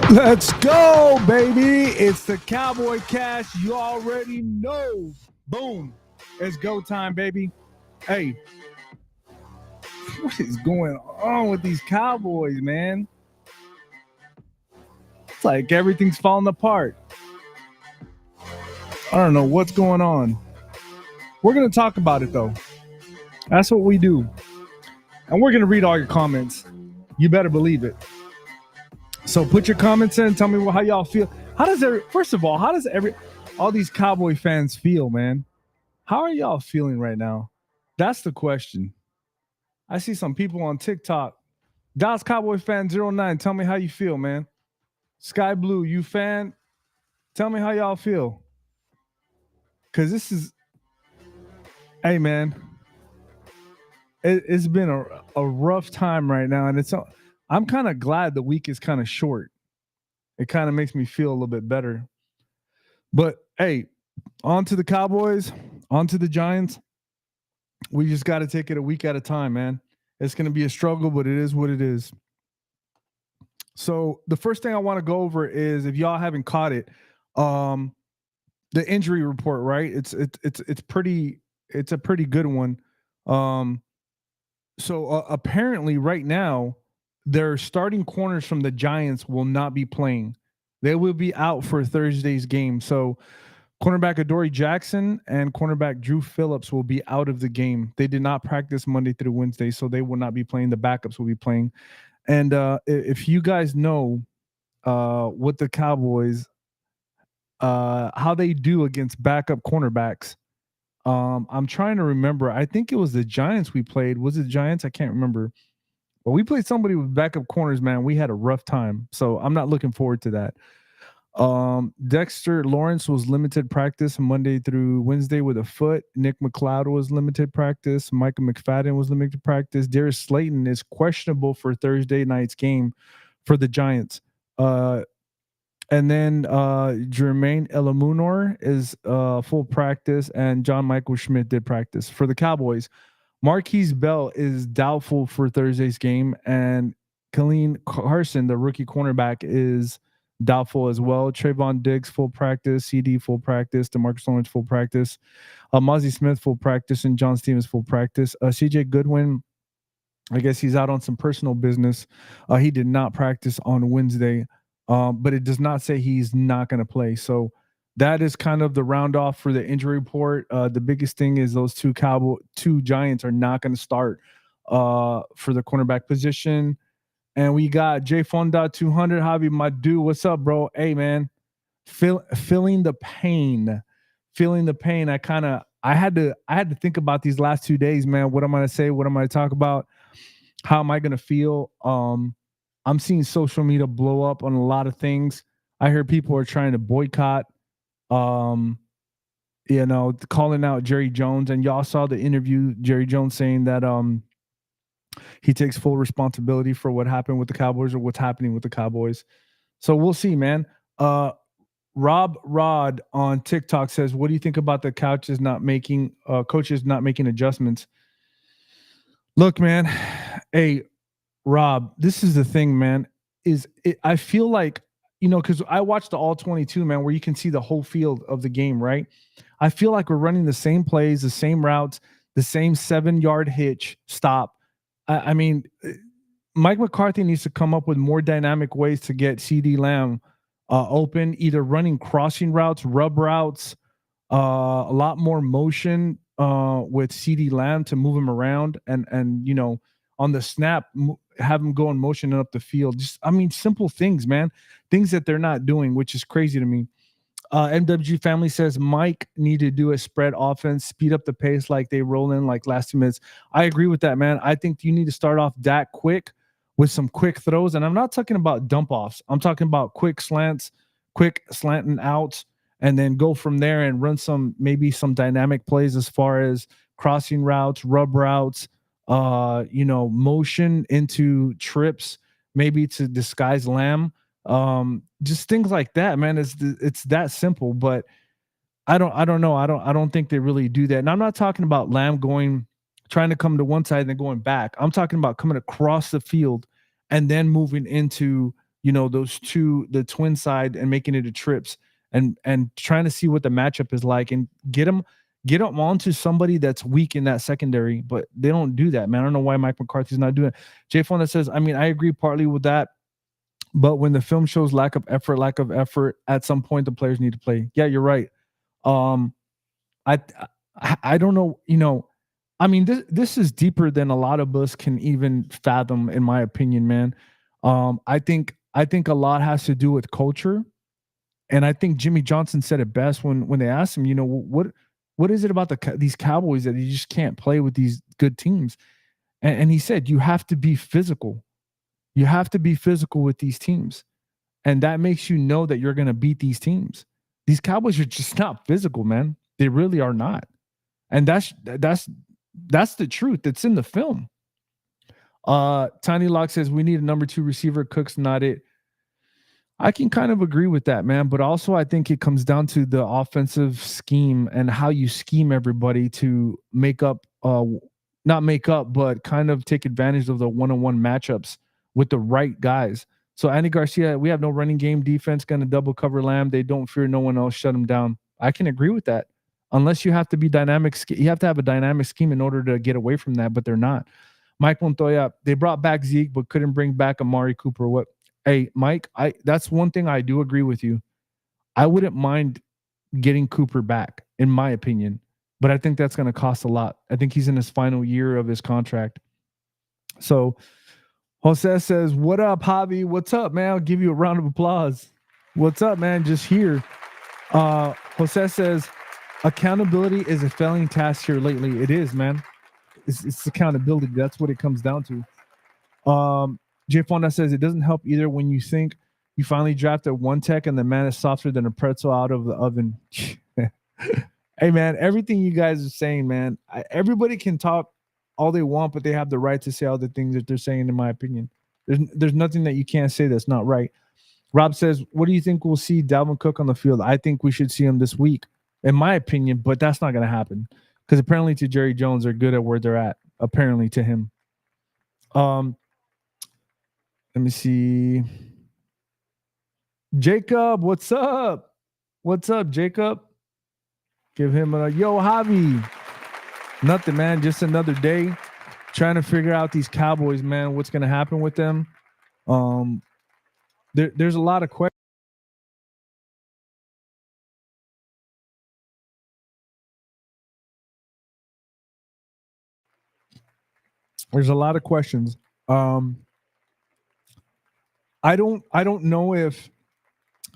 Let's go, baby. It's the Cowboy Cast. You already know. Boom. It's go time, baby. Hey, what is going on with these Cowboys, man? It's like everything's falling apart. I don't know what's going on. We're going to talk about it, though. That's what we do. And we're going to read all your comments. You better believe it. So put your comments in. Tell me how y'all feel. First of all, how does all these Cowboy fans feel, man? How are y'all feeling right now? That's the question. I see some people on TikTok. Dallas Cowboy fan 09. Tell me how you feel, man. Sky Blue, you fan? Tell me how y'all feel. Cause this is, hey man, it's been a rough time right now, and I'm kind of glad the week is kind of short. It kind of makes me feel a little bit better. But hey, on to the Cowboys, on to the Giants. We just got to take it a week at a time, man. It's going to be a struggle, but it is what it is. So the first thing I want to go over is, if y'all haven't caught it, the injury report, right? It's a pretty good one. So apparently right now, their starting corners from the Giants will not be playing. They will be out for Thursday's game. So cornerback Adoree Jackson and cornerback Drew Phillips will be out of the game. They did not practice Monday through Wednesday, so they will not be playing. The backups will be playing. And if you guys know what the Cowboys, how they do against backup cornerbacks, I'm trying to remember. I think it was the Giants we played. Was it the Giants? I can't remember. But we played somebody with backup corners, man. We had a rough time. So I'm not looking forward to that. Dexter Lawrence was limited practice Monday through Wednesday with a foot. Nick McLeod was limited practice. Micah McFadden was limited practice. Darius Slayton is questionable for Thursday night's game for the Giants. And then Jermaine Elamunor is full practice, and John Michael Schmidt did practice. For the Cowboys, Marquise Bell is doubtful for Thursday's game, and Khalil Carson, the rookie cornerback, is doubtful as well. Trayvon Diggs full practice, CD full practice, DeMarcus Lawrence full practice, Mozzie Smith full practice, and John Stevens full practice. CJ Goodwin, I guess he's out on some personal business. He did not practice on Wednesday, but it does not say he's not going to play. So that is kind of the round off for the injury report. The biggest thing is those two Giants are not going to start for the cornerback position. And we got JFon.200. Javi, my dude, what's up, bro? Hey, man, feeling the pain. I had to think about these last 2 days, man. What am I going to say? What am I going to talk about? How am I going to feel? I'm seeing social media blow up on a lot of things. I hear people are trying to boycott, calling out Jerry Jones. And y'all saw the interview, Jerry Jones saying that he takes full responsibility for what happened with the Cowboys, or what's happening with the Cowboys. So we'll see, man. Rob Rod on TikTok says, what do you think about the coaches not making adjustments? Look, man. Hey, Rob, this is the thing, man. I feel like, because I watched the all 22, man, where you can see the whole field of the game, right? I feel like we're running the same plays, the same routes, the same 7-yard hitch stop. I mean, Mike McCarthy needs to come up with more dynamic ways to get CeeDee Lamb open, either running crossing routes, rub routes, a lot more motion with CeeDee Lamb to move him around, and on the snap, have him go in motion and up the field. Simple things, man. Things that they're not doing, which is crazy to me. MWG family says Mike need to do a spread offense, speed up the pace like they roll in like last 2 minutes. I agree with that, man. I think you need to start off Dak quick with some quick throws. And I'm not talking about dump offs. I'm talking about quick slants, quick slanting outs, and then go from there and run maybe some dynamic plays as far as crossing routes, rub routes, motion into trips, maybe to disguise Lamb. Just things like that, man. It's that simple, but I don't know. I don't think they really do that. And I'm not talking about Lamb trying to come to one side and then going back. I'm talking about coming across the field and then moving into, the twin side and making it a trips and trying to see what the matchup is like and get them onto somebody that's weak in that secondary, but they don't do that, man. I don't know why Mike McCarthy's not doing it. Jay Fonda says, I mean, I agree partly with that, but when the film shows lack of effort, at some point the players need to play. Yeah, you're right. Um, I I don't know, I mean, this is deeper than a lot of us can even fathom, in my opinion, man. I think a lot has to do with culture, and I think Jimmy Johnson said it best when they asked him, what is it about these Cowboys that you just can't play with these good teams? And he said you have to be physical. You have to be physical with these teams, and that makes you know that you're going to beat these teams. These Cowboys are just not physical, man. They really are not, and that's the truth. It's in the film. Tiny Lock says we need a number 2 receiver. Cook's not it. I can kind of agree with that, man. But also, I think it comes down to the offensive scheme and how you scheme everybody to make up, not make up, but kind of take advantage of the one-on-one matchups with the right guys. So Andy Garcia, we have no running game, defense going to double cover Lamb. They don't fear no one else. Shut them down. I can agree with that. Unless you have to be dynamic, you have to have a dynamic scheme in order to get away from that, but they're not. Mike Montoya, they brought back Zeke, but couldn't bring back Amari Cooper. What? Hey, Mike, that's one thing I do agree with you. I wouldn't mind getting Cooper back, in my opinion, but I think that's going to cost a lot. I think he's in his final year of his contract. So Jose says, what up, Hobby? What's up, man? I'll give you a round of applause. What's up, man? Just here. Jose says, accountability is a failing task here lately. It is, man. It's accountability. That's what it comes down to. Jay Fonda says it doesn't help either when you think you finally drafted one tech and the man is softer than a pretzel out of the oven. Hey, man, everything you guys are saying, man, everybody can talk all they want, but they have the right to say all the things that they're saying, in my opinion. There's nothing that you can't say that's not right. Rob says, what do you think we'll see Dalvin Cook on the field? I think we should see him this week, in my opinion, but that's not going to happen because apparently to Jerry Jones, they're good at where they're at, apparently to him. Let me see. Jacob, what's up? What's up, Jacob? Give him a yo, Javi. Nothing, man. Just another day trying to figure out these Cowboys, man. What's going to happen with them? There's a lot of questions. There's a lot of questions. I don't know if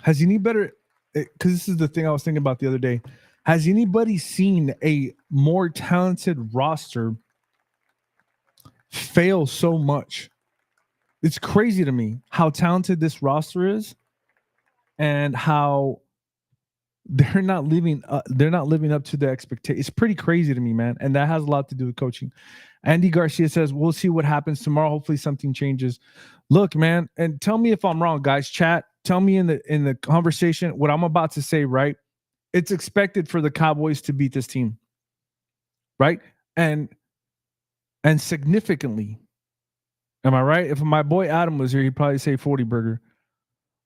has any better, because this is the thing I was thinking about the other day. Has anybody seen a more talented roster fail so much? It's crazy to me how talented this roster is and how they're not living up to the expectation. It's pretty crazy to me, man. And that has a lot to do with coaching. Andy Garcia says, we'll see what happens tomorrow. Hopefully something changes. Look, man, and tell me if I'm wrong, guys. Chat, tell me in the conversation what I'm about to say, right? It's expected for the Cowboys to beat this team, right? And significantly. Am I right? If my boy Adam was here, he'd probably say 40 burger.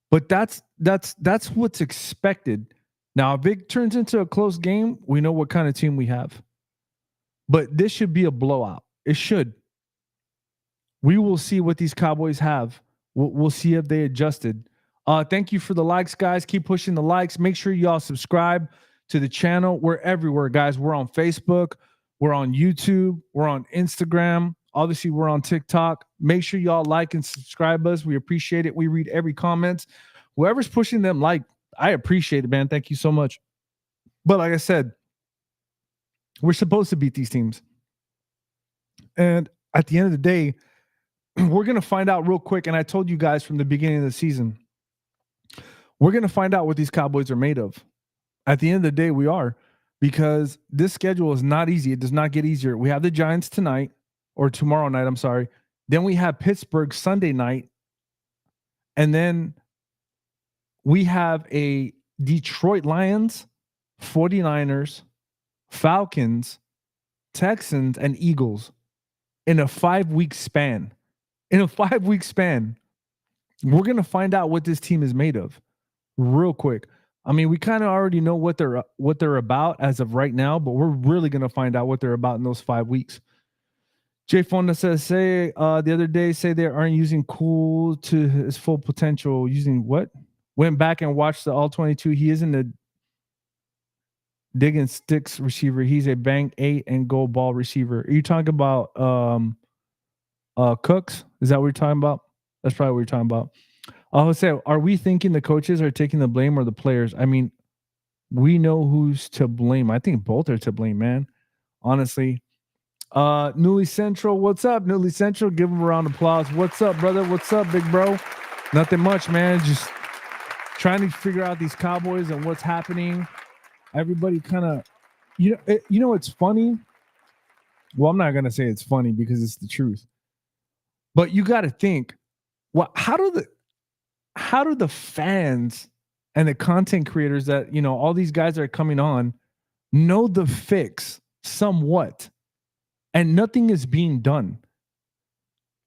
But that's what's expected. Now, if it turns into a close game, we know what kind of team we have. But this should be a blowout. It should. We will see what these Cowboys have. We'll see if they adjusted. Thank you for the likes, guys. Keep pushing the likes. Make sure y'all subscribe to the channel. We're everywhere, guys. We're on Facebook. We're on YouTube. We're on Instagram. Obviously, we're on TikTok. Make sure y'all like and subscribe us. We appreciate it. We read every comment. Whoever's pushing them, I appreciate it, man. Thank you so much. But like I said, we're supposed to beat these teams. And at the end of the day, we're going to find out real quick. And I told you guys from the beginning of the season, we're going to find out what these Cowboys are made of. At the end of the day, we are, because this schedule is not easy. It does not get easier. We have the Giants tonight, or tomorrow night. I'm sorry. Then we have Pittsburgh Sunday night. And then we have a Detroit Lions, 49ers, Falcons, Texans, and Eagles in a 5-week span. We're going to find out what this team is made of real quick. I mean, we kind of already know what they're about as of right now, but we're really going to find out what they're about in those 5 weeks. Jay Fonda says, the other day, say they aren't using Cool to his full potential. Using what? Went back and watched the all 22. He isn't a digging sticks receiver. He's a bang 8 and goal ball receiver. Are you talking about Cooks? Is that what you're talking about? That's probably what you're talking about. Jose, are we thinking the coaches are taking the blame or the players? I mean, we know who's to blame. I think both are to blame, man. Honestly. Newly Central, what's up, Newly Central? Give him a round of applause. What's up, brother? What's up, big bro? Nothing much, man. Just trying to figure out these Cowboys and what's happening. Everybody kind of, you know, it's funny. Well, I'm not gonna say it's funny because it's the truth, but you got to think, how do the fans and the content creators that, you know, all these guys that are coming on know the fix somewhat? And nothing is being done.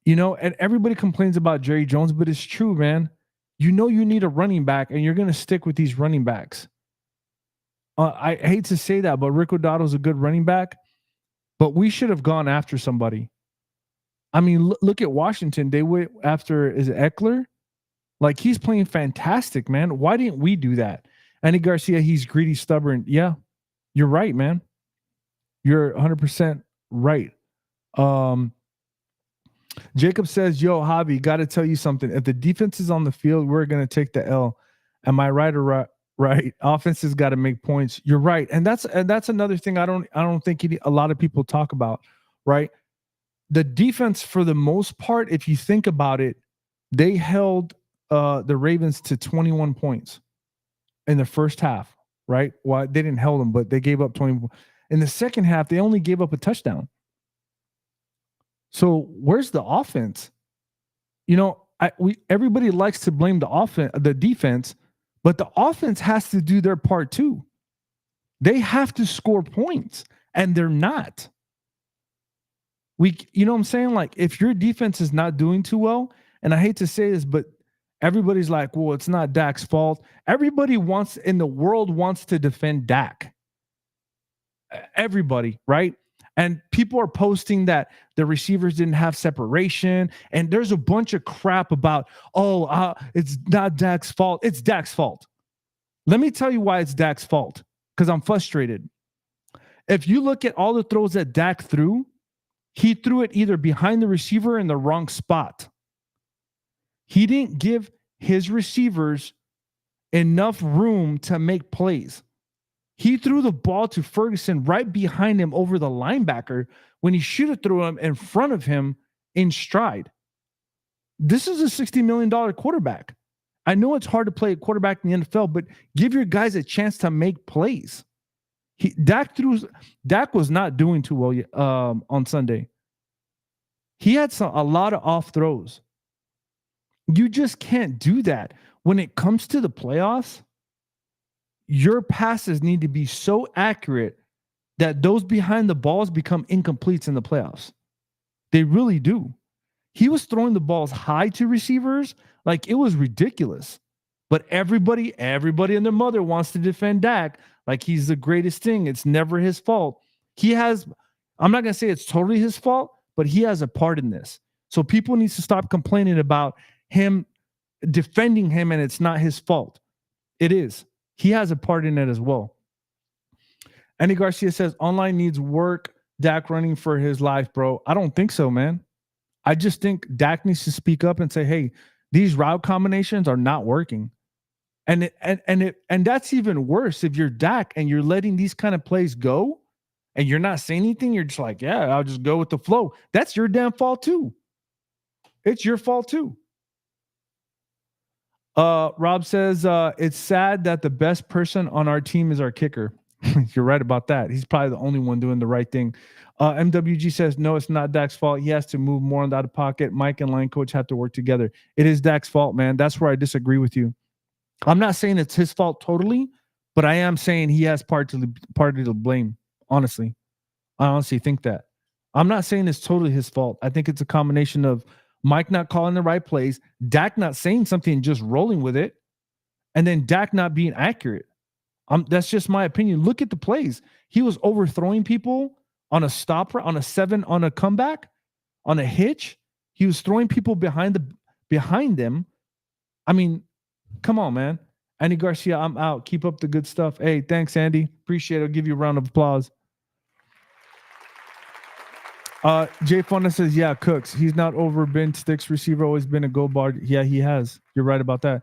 You know, and everybody complains about Jerry Jones, but it's true, man. You know you need a running back, and you're going to stick with these running backs. I hate to say that, but Rick O'Donnell's a good running back, but we should have gone after somebody. I mean, look at Washington. They went after, is it Eckler? Like, he's playing fantastic, man. Why didn't we do that? Andy Garcia, he's greedy, stubborn. Yeah, you're right, man. You're 100% right. Jacob says, yo, Javi, got to tell you something. If the defense is on the field, we're going to take the L. Am I right or right? Offense has got to make points. You're right. And that's another thing I don't think a lot of people talk about, right? The defense, for the most part, if you think about it, they held the Ravens to 21 points in the first half, right? Well, they didn't hold them, but they gave up 20. In the second half, they only gave up a touchdown. So where's the offense? You know, everybody likes to blame the defense, but the offense has to do their part too. They have to score points, and they're not. You know what I'm saying? Like, if your defense is not doing too well, and I hate to say this, but everybody's like, well, it's not Dak's fault. Everybody in the world wants to defend Dak. Everybody, right? And people are posting that the receivers didn't have separation. And there's a bunch of crap about, it's not Dak's fault. It's Dak's fault. Let me tell you why it's Dak's fault, because I'm frustrated. If you look at all the throws that Dak threw, he threw it either behind the receiver in the wrong spot. He didn't give his receivers enough room to make plays. He threw the ball to Ferguson right behind him over the linebacker when he should have thrown him in front of him in stride. This is a $60 million quarterback. I know it's hard to play a quarterback in the NFL, but give your guys a chance to make plays. Dak was not doing too well on Sunday. He had a lot of off throws. You just can't do that. When it comes to the playoffs, your passes need to be so accurate that those behind the balls become incompletes in the playoffs. They really do. He was throwing the balls high to receivers like it was ridiculous. But everybody and their mother wants to defend Dak like he's the greatest thing. It's never his fault. I'm not going to say it's totally his fault, but he has a part in this. So people need to stop complaining about him defending him and it's not his fault. It is. He has a part in it as well. Andy Garcia says, online needs work. Dak running for his life, bro. I don't think so, man. I just think Dak needs to speak up and say, hey, these route combinations are not working. And that's even worse if you're Dak and you're letting these kind of plays go and you're not saying anything. You're just like, yeah, I'll just go with the flow. That's your damn fault too. It's your fault too. Rob says, it's sad that the best person on our team is our kicker. You're right about that. He's probably the only one doing the right thing. MWG says, no, it's not Dak's fault. He has to move more in the out of pocket. Mike and line coach have to work together. It is Dak's fault, man. That's where I disagree with you. I'm not saying it's his fault totally, but I am saying he has part of the blame. I honestly think that. I'm not saying it's totally his fault. I think it's a combination of Mike not calling the right plays, Dak not saying something and just rolling with it, and then Dak not being accurate. That's just my opinion. Look at the plays. He was overthrowing people on a stopper, on a 7, on a comeback, on a hitch. He was throwing people behind them. I mean, come on, man. Andy Garcia, I'm out. Keep up the good stuff. Hey, thanks, Andy. Appreciate it. I'll give you a round of applause. Jay Fonda says, yeah, Cooks. He's not over Ben Sticks receiver, always been a go bar. Yeah, he has. You're right about that.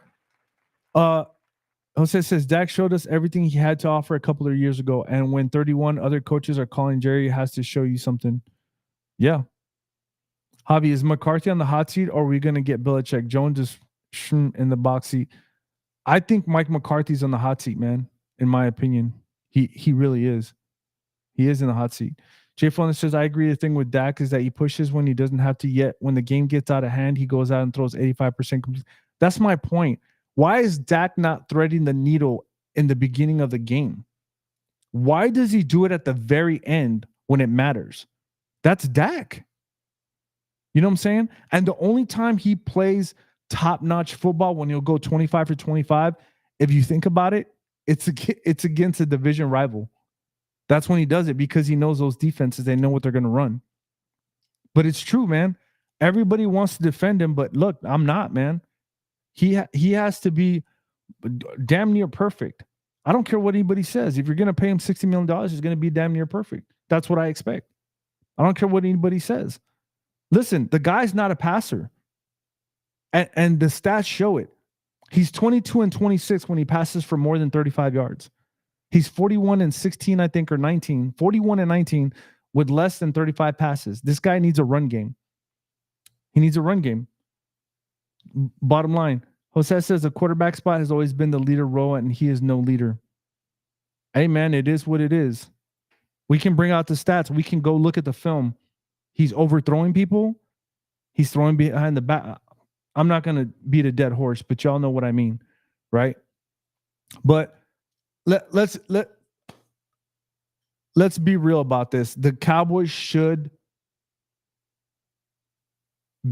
Jose says, Dak showed us everything he had to offer a couple of years ago. And when 31 other coaches are calling Jerry, has to show you something. Yeah. Javi, is McCarthy on the hot seat, or are we going to get Belichick? Jones is in the box seat. I think Mike McCarthy's on the hot seat, man. In my opinion, he really is. He is in the hot seat. Jay Fonda says, I agree. The thing with Dak is that he pushes when he doesn't have to yet. When the game gets out of hand, he goes out and throws 85% complete. That's my point. Why is Dak not threading the needle in the beginning of the game? Why does he do it at the very end when it matters? That's Dak. You know what I'm saying? And the only time he plays top-notch football, when he'll go 25 for 25, if you think about it, it's against a division rival. That's when he does it, because he knows those defenses, they know what they're going to run. But it's true, man. Everybody wants to defend him, but look, I'm not, man. He has to be damn near perfect. I don't care what anybody says. If you're going to pay him $60 million, he's going to be damn near perfect. That's what I expect. I don't care what anybody says. Listen, the guy's not a passer. And the stats show it. He's 22 and 26 when he passes for more than 35 yards. He's 41 and 16, I think, or 19. 41 and 19 with less than 35 passes. This guy needs a run game. He needs a run game. Bottom line, Jose says the quarterback spot has always been the leader role, and he is no leader. Hey, man, it is what it is. We can bring out the stats. We can go look at the film. He's overthrowing people. He's throwing behind the back. I'm not going to beat a dead horse, but y'all know what I mean, right? But let's be real about this. The Cowboys should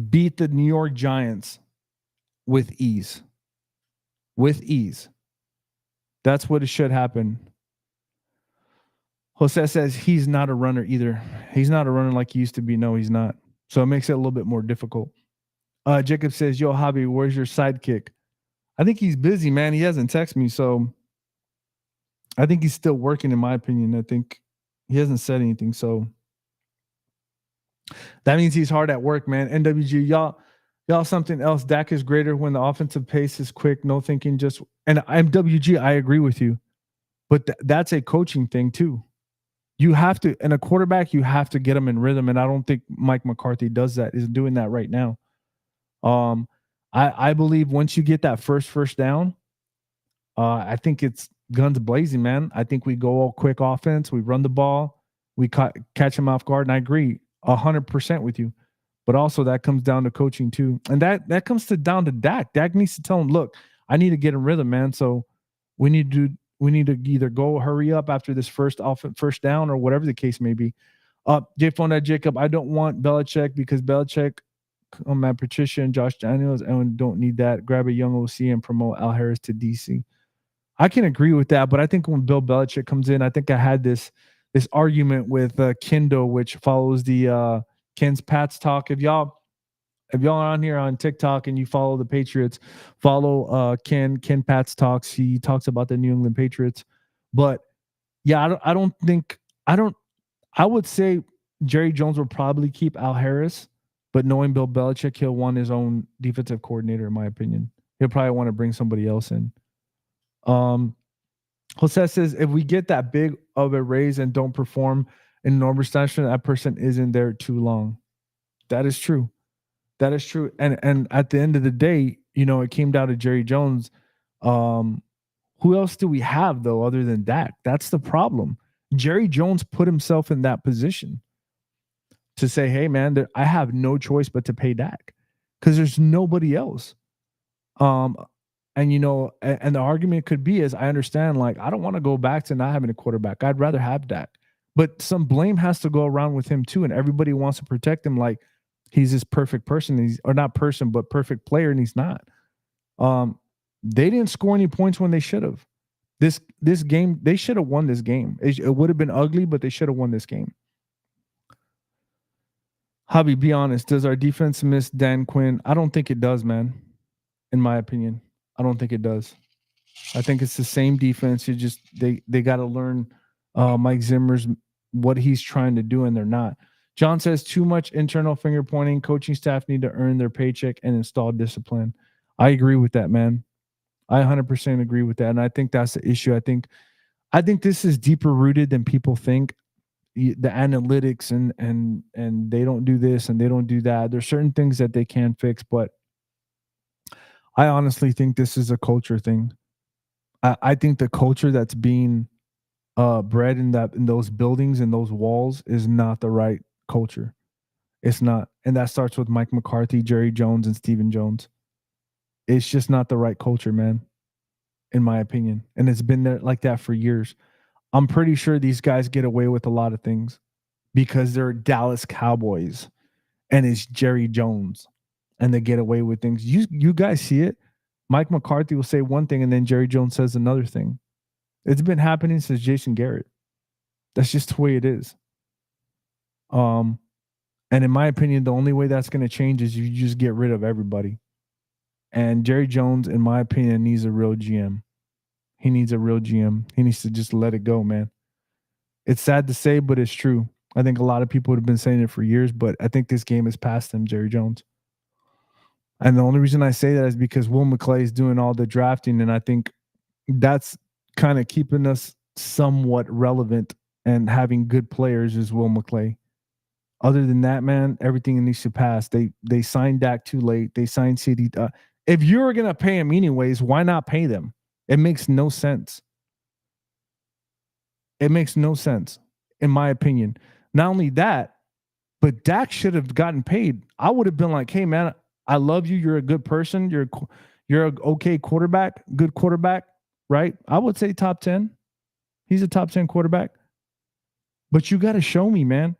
beat the New York Giants with ease. With ease. That's what it should happen. Jose says he's not a runner either. He's not a runner like he used to be. No, he's not. So it makes it a little bit more difficult. Jacob says, yo, Hobby, where's your sidekick? I think he's busy, man. He hasn't texted me, so I think he's still working, in my opinion. I think he hasn't said anything, so that means he's hard at work, man. NWG, y'all something else. Dak is greater when the offensive pace is quick, no thinking, just – and MWG, I agree with you. But that's a coaching thing too. You have to – and a quarterback, you have to get him in rhythm, and I don't think Mike McCarthy does that, is doing that right now. I believe once you get that first down, I think it's guns blazing, man. I think we go all quick offense. We run the ball. We catch him off guard. And I agree 100% with you. But also that comes down to coaching too. And that comes down to Dak. Dak needs to tell him, look, I need to get in rhythm, man. So we need to either go hurry up after this first down or whatever the case may be. J Phone at Jacob, I don't want Belichick because Belichick, Matt Patricia and Josh Daniels, and don't need that. Grab a young OC and promote Al Harris to DC. I can agree with that, but I think when Bill Belichick comes in, I think I had this argument with Kendo, which follows the Ken's Pats talk. If y'all are on here on TikTok and you follow the Patriots, follow Ken Pats talks. He talks about the New England Patriots. But yeah, I would say Jerry Jones will probably keep Al Harris. But knowing Bill Belichick, he'll want his own defensive coordinator, in my opinion. He'll probably want to bring somebody else in. Jose says, if we get that big of a raise and don't perform in an overstation, that person isn't there too long. That is true. That is true. And at the end of the day, it came down to Jerry Jones. Who else do we have, though, other than Dak? That's the problem. Jerry Jones put himself in that position to say, hey, man, I have no choice but to pay Dak because there's nobody else. And the argument could be is I understand, like, I don't want to go back to not having a quarterback. I'd rather have Dak. But some blame has to go around with him too, and everybody wants to protect him. Like, he's this perfect person. Or not person, but perfect player, and he's not. Um, they didn't score any points when they should have. This game, they should have won this game. It would have been ugly, but they should have won this game. Hobby, be honest. Does our defense miss Dan Quinn? I don't think it does, man. In my opinion, I don't think it does. I think it's the same defense. You just they got to learn Mike Zimmer's what he's trying to do, and they're not. John says too much internal finger pointing. Coaching staff need to earn their paycheck and install discipline. I agree with that, man. I 100% agree with that, and I think that's the issue. I think this is deeper rooted than people think. The analytics and they don't do this and they don't do that. There's certain things that they can fix, but I honestly think this is a culture thing. I think the culture that's being bred in those buildings and those walls is not the right culture. It's not, and that starts with Mike McCarthy, Jerry Jones, and Stephen Jones. It's just not the right culture, man, in my opinion. And it's been there like that for years. I'm pretty sure these guys get away with a lot of things because they're Dallas Cowboys and it's Jerry Jones and they get away with things. You guys see it. Mike McCarthy will say one thing and then Jerry Jones says another thing. It's been happening since Jason Garrett. That's just the way it is. And in my opinion, the only way that's going to change is you just get rid of everybody. And Jerry Jones, in my opinion, needs a real GM. He needs a real GM. He needs to just let it go, man. It's sad to say, but it's true. I think a lot of people have been saying it for years, but I think this game is past him, Jerry Jones. And the only reason I say that is because Will McClay is doing all the drafting, and I think that's kind of keeping us somewhat relevant and having good players is Will McClay. Other than that, man, everything needs to pass. They signed Dak too late. They signed CD. If you were going to pay him anyways, why not pay them? It makes no sense. It makes no sense, in my opinion. Not only that, but Dak should have gotten paid. I would have been like, hey, man, I love you. You're a good person. You're an okay quarterback, good quarterback, right? I would say top 10. He's a top 10 quarterback. But you got to show me, man.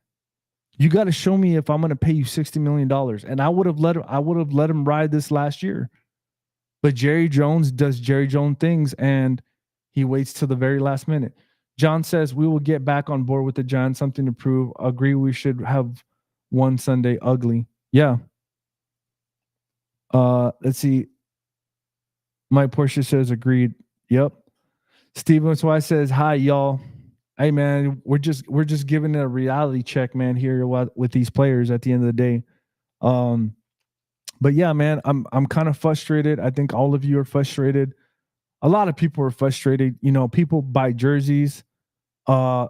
You got to show me if I'm going to pay you $60 million. And I would have let him ride this last year. But Jerry Jones does Jerry Jones things, and he waits till the very last minute. John says, we will get back on board with the Giants. Something to prove. Agree we should have one Sunday ugly. Yeah. Let's see. Mike Porsche says, agreed. Yep. Steven Swy says, hi, y'all. Hey, man, we're just giving a reality check, man, here with these players at the end of the day. But yeah, man, I'm kind of frustrated. I think all of you are frustrated. A lot of people are frustrated. You know, people buy jerseys. Mike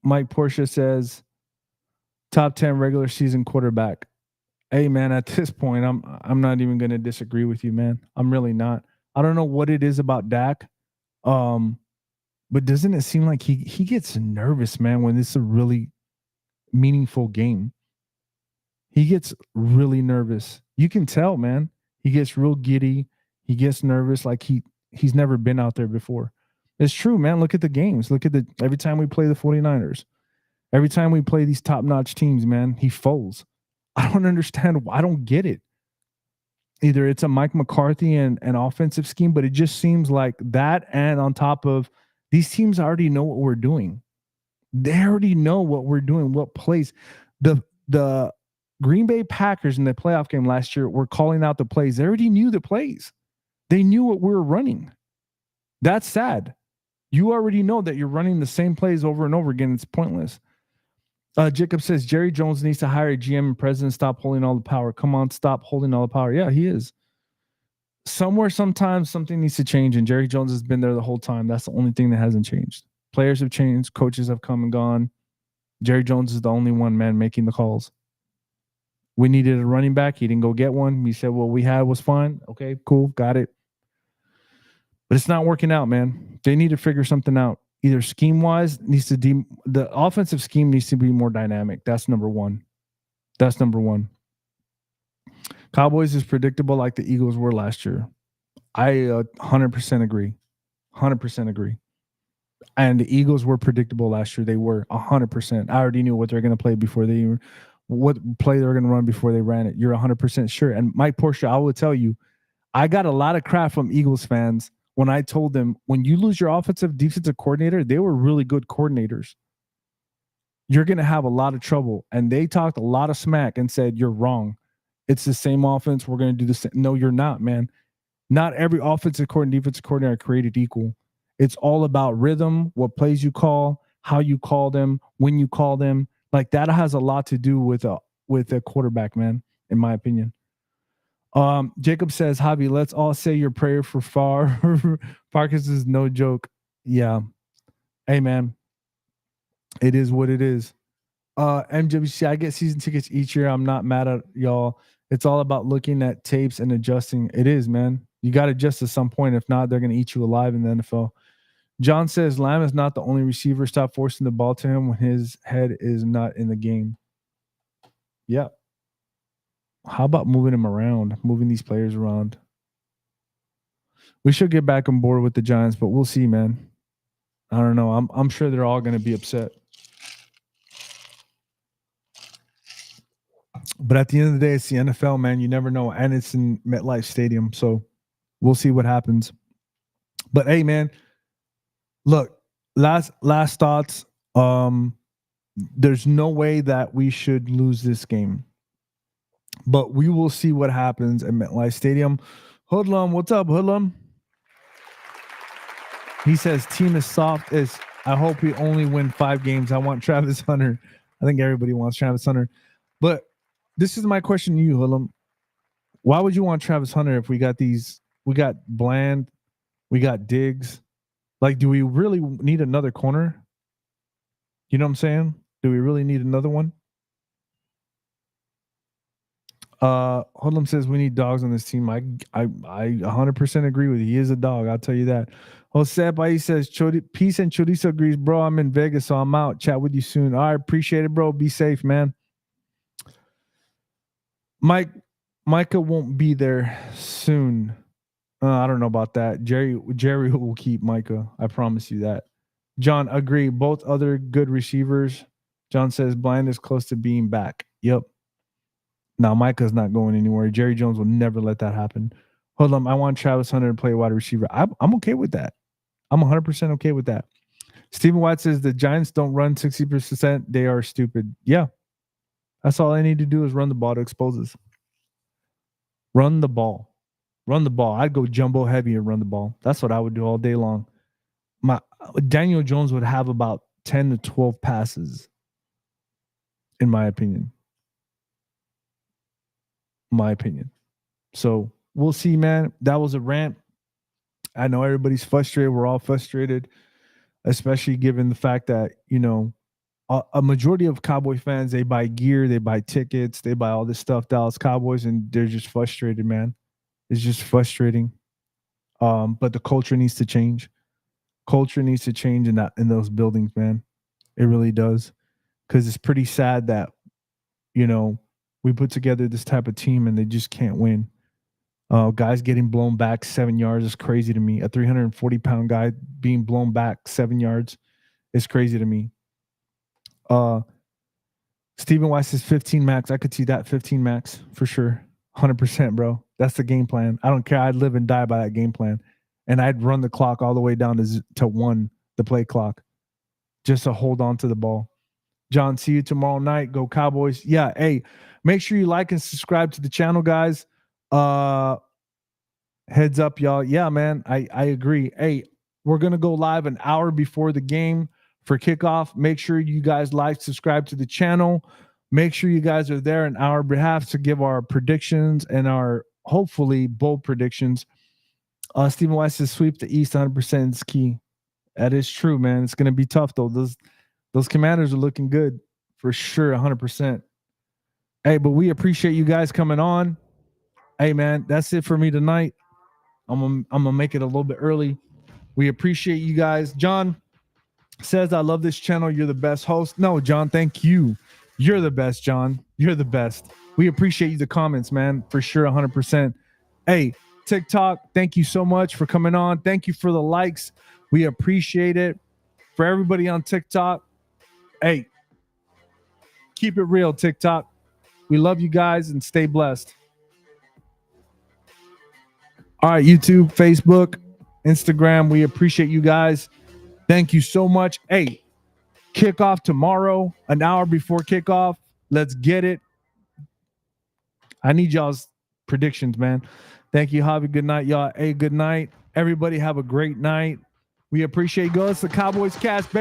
Porsche says, top 10 regular season quarterback. Hey, man, at this point, I'm not even going to disagree with you, man. I'm really not. I don't know what it is about Dak. But doesn't it seem like he gets nervous, man, when it's a really meaningful game? He gets really nervous. You can tell, man. He gets real giddy. He gets nervous like he's never been out there before. It's true, man. Look at the games. Look at every time we play the 49ers. Every time we play these top-notch teams, man, he folds. I don't understand. I don't get it. Either it's a Mike McCarthy and an offensive scheme, but it just seems like that, and on top of these teams already know what we're doing. They already know what we're doing, what plays. The Green Bay Packers in the playoff game last year were calling out the plays. They already knew the plays. They knew what we were running. That's sad. You already know that you're running the same plays over and over again. It's pointless. Jacob says, Jerry Jones needs to hire a GM and president. Stop holding all the power. Come on, stop holding all the power. Yeah, he is. Somewhere, sometimes something needs to change, and Jerry Jones has been there the whole time. That's the only thing that hasn't changed. Players have changed. Coaches have come and gone. Jerry Jones is the only one, man, making the calls. We needed a running back. He didn't go get one. He said, what we had was fine. Okay, cool. Got it. But it's not working out, man. They need to figure something out. Either scheme-wise, the offensive scheme needs to be more dynamic. That's number one. Cowboys is predictable like the Eagles were last year. I 100% agree. 100% agree. And the Eagles were predictable last year. They were 100%. I already knew what they're going to play before they even. what play they're going to run before they ran it. You're 100% sure. And Mike Porsche, I will tell you, I got a lot of crap from Eagles fans when I told them, when you lose your offensive defensive coordinator, they were really good coordinators. You're going to have a lot of trouble. And they talked a lot of smack and said, you're wrong. It's the same offense. We're going to do the same. No, you're not, man. Not every offensive coordinator, defensive coordinator are created equal. It's all about rhythm, what plays you call, how you call them, when you call them. Like that has a lot to do with a quarterback, man, in my opinion. Jacob says, Javi, let's all say your prayer for Far. Parkins is no joke. Yeah. Hey, man. It is what it is. MWC, I get season tickets each year. I'm not mad at y'all. It's all about looking at tapes and adjusting. It is, man. You got to adjust at some point. If not, they're going to eat you alive in the NFL. John says Lamb is not the only receiver. Stop forcing the ball to him when his head is not in the game. Yeah. How about moving him around, moving these players around? We should get back on board with the Giants, but we'll see, man. I don't know. I'm sure they're all going to be upset. But at the end of the day, it's the NFL, man. You never know. And it's in MetLife Stadium. So we'll see what happens. But hey, man, look, last thoughts. There's no way that we should lose this game. But we will see what happens at MetLife Stadium. Hoodlum, what's up, Hoodlum? He says team is soft as I hope we only win 5 games. I want Travis Hunter. I think everybody wants Travis Hunter. But this is my question to you, Hoodlum. Why would you want Travis Hunter if we got Bland, we got Diggs? Like, do we really need another corner? You know what I'm saying? Do we really need another one? Hoodlum says we need dogs on this team. I 100% agree with you. He is a dog. I'll tell you that. Jose Pai says, peace and Chorizo agrees, bro. I'm in Vegas, so I'm out. Chat with you soon. All right, appreciate it, bro. Be safe, man. Micah won't be there soon. I don't know about that. Jerry will keep Micah. I promise you that. John, agree. Both other good receivers. John says Bland is close to being back. Yep. Now Micah's not going anywhere. Jerry Jones will never let that happen. Hold on. I want Travis Hunter to play wide receiver. I'm okay with that. I'm 100% okay with that. Stephen White says the Giants don't run 60%. They are stupid. Yeah. That's all I need to do is run the ball to expose us. Run the ball. Run the ball. I'd go jumbo heavy and run the ball. That's what I would do all day long. Daniel Jones would have about 10 to 12 passes, in my opinion. So we'll see, man. That was a rant. I know everybody's frustrated. We're all frustrated, especially given the fact that, you know, a majority of Cowboy fans, they buy gear, they buy tickets, they buy all this stuff, Dallas Cowboys, and they're just frustrated, man. It's just frustrating. But the culture needs to change. Culture needs to change in those buildings, man. It really does. Because it's pretty sad that, you know, we put together this type of team and they just can't win. Guys getting blown back 7 yards is crazy to me. A 340-pound guy being blown back 7 yards is crazy to me. Stephen Weiss says 15 max. I could see that 15 max for sure. 100%, bro. That's the game plan. I don't care. I'd live and die by that game plan. And I'd run the clock all the way down to 1, the play clock, just to hold on to the ball. John, see you tomorrow night. Go Cowboys. Yeah, hey, make sure you like and subscribe to the channel, guys. Heads up, y'all. Yeah, man, I agree. Hey, we're going to go live an hour before the game for kickoff. Make sure you guys like, subscribe to the channel. Make sure you guys are there on our behalf to give our predictions and our hopefully bold predictions. Stephen Weiss says sweep the East 100% is key. That is true, man. It's going to be tough, though. Those Commanders are looking good for sure, 100%. Hey, but we appreciate you guys coming on. Hey, man, that's it for me tonight. I'm gonna make it a little bit early. We appreciate you guys. John says, I love this channel. You're the best host. No, John, thank you. You're the best, John. You're the best. We appreciate you, the comments, man, for sure, 100%. Hey, TikTok, thank you so much for coming on. Thank you for the likes. We appreciate it. For everybody on TikTok, hey, keep it real, TikTok. We love you guys and stay blessed. All right, YouTube, Facebook, Instagram. We appreciate you guys. Thank you so much. Hey, kickoff tomorrow, an hour before kickoff. Let's get it. I need y'all's predictions, man. Thank you, Javi. Good night, y'all. Hey, good night. Everybody have a great night. We appreciate you. It's the Cowboys Cast, baby.